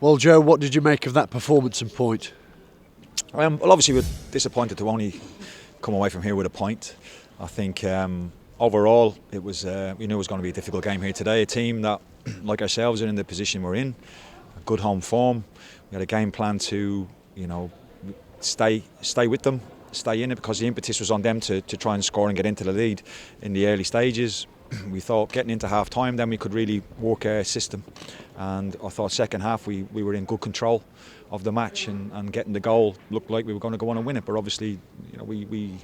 Well, Joe, what did you make of that performance and point? Well, obviously we're disappointed to only come away from here with a point. I think overall we knew it was going to be a difficult game here today. A team that, like ourselves, are in the position we're in, a good home form. We had a game plan to, stay with them, stay in it, because the impetus was on them to try and score and get into the lead in the early stages. We thought getting into half time then we could really work our system, and I thought second half we were in good control of the match, and getting the goal looked like we were going to go on and win it. But obviously, we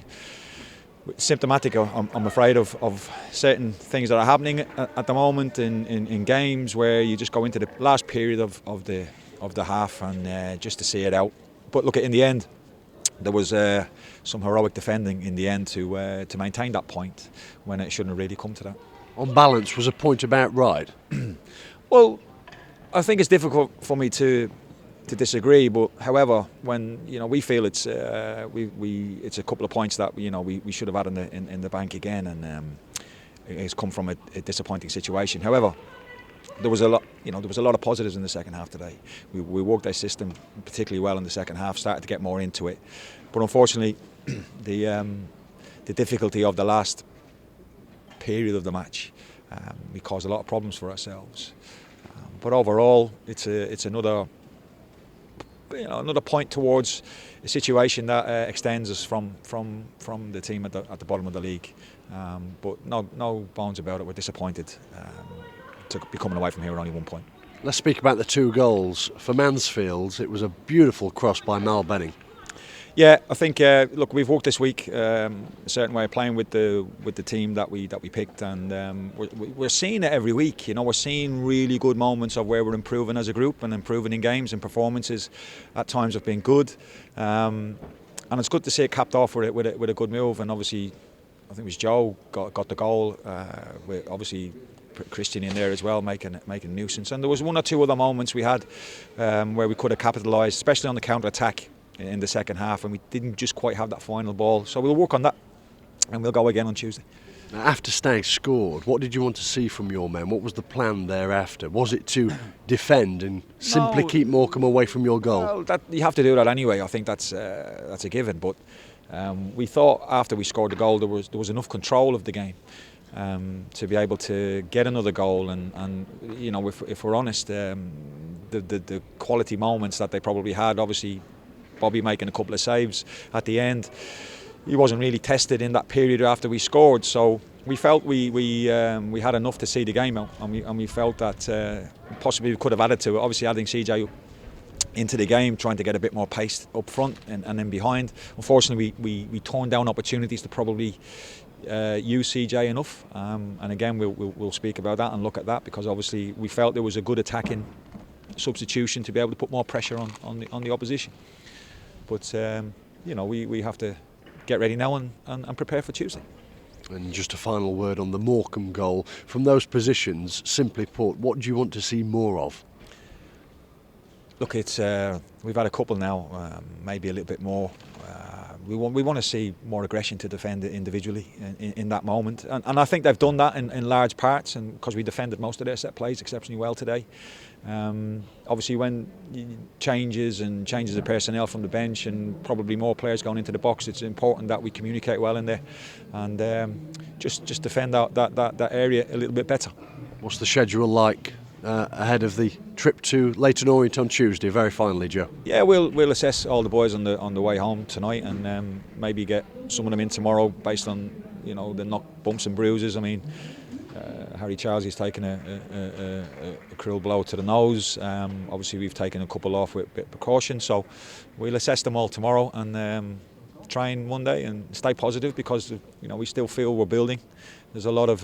symptomatic, I'm afraid, of certain things that are happening at the moment in games where you just go into the last period of the half and just to see it out. But look, in the end, there was some heroic defending in the end to maintain that point when it shouldn't have really come to that. On balance, was a point about right? Well, I think it's difficult for me to disagree, but however, when we feel it's it's a couple of points that we should have had in the bank again, and it's come from a disappointing situation. However, there was a lot of positives in the second half today. We worked our system particularly well in the second half, started to get more into it, but unfortunately, the difficulty of the last period of the match, we caused a lot of problems for ourselves. But overall, it's another point towards a situation that extends us from the team at the bottom of the league. But no bones about it. We're disappointed to be coming away from here with only 1 point. Let's speak about the 2 goals. For Mansfield, it was a beautiful cross by Mal Benning. Yeah, I think look, we've worked this week a certain way of playing with the team that we picked, and we're seeing it every week. We're seeing really good moments of where we're improving as a group and improving in games, and performances at times have been good, and it's good to see it capped off with a good move. And obviously, I think it was Joe got the goal, with obviously Christian in there as well, making a nuisance. And there was 1 or 2 other moments we had where we could have capitalised, especially on the counter attack in the second half, and we didn't just quite have that final ball. So we'll work on that, and we'll go again on Tuesday. Now, after Stag scored, what did you want to see from your men? What was the plan thereafter? Was it to defend and simply keep Morecambe away from your goal? Well, you have to do that anyway. I think that's a given. But we thought after we scored the goal there was enough control of the game to be able to get another goal, and if we're honest, the quality moments that they probably had, obviously Bobby making a couple of saves at the end, he wasn't really tested in that period after we scored. So we felt we had enough to see the game out, and we felt that possibly we could have added to it. Obviously, adding CJ into the game, trying to get a bit more pace up front and then behind. Unfortunately, we turned down opportunities to probably use CJ enough, and again we'll speak about that and look at that, because obviously we felt there was a good attacking substitution to be able to put more pressure on the opposition. But we have to get ready now and prepare for Tuesday. And just a final word on the Morecambe goal. From those positions, simply put, what do you want to see more of? Look, we've had a couple now, maybe a little bit more. We want to see more aggression to defend it individually in that moment, and I think they've done that in large parts, and because we defended most of their set plays exceptionally well today. Obviously, when changes of personnel from the bench and probably more players going into the box, it's important that we communicate well in there and just defend that area a little bit better. What's the schedule like ahead of the trip to Leyton Orient on Tuesday? Very finally, Joe. Yeah, we'll assess all the boys on the way home tonight, and maybe get some of them in tomorrow based on the knock, bumps and bruises. I mean, Harry Charles taken a cruel blow to the nose. Obviously, we've taken a couple off with a bit of precaution, so we'll assess them all tomorrow and train Monday and stay positive, because we still feel we're building. There's a lot of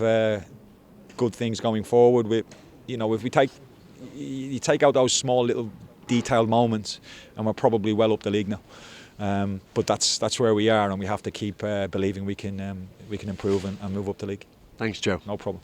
good things going forward. If you take out those small little detailed moments, and we're probably well up the league now. But that's where we are, and we have to keep believing we can improve and move up the league. Thanks, Joe. No problem.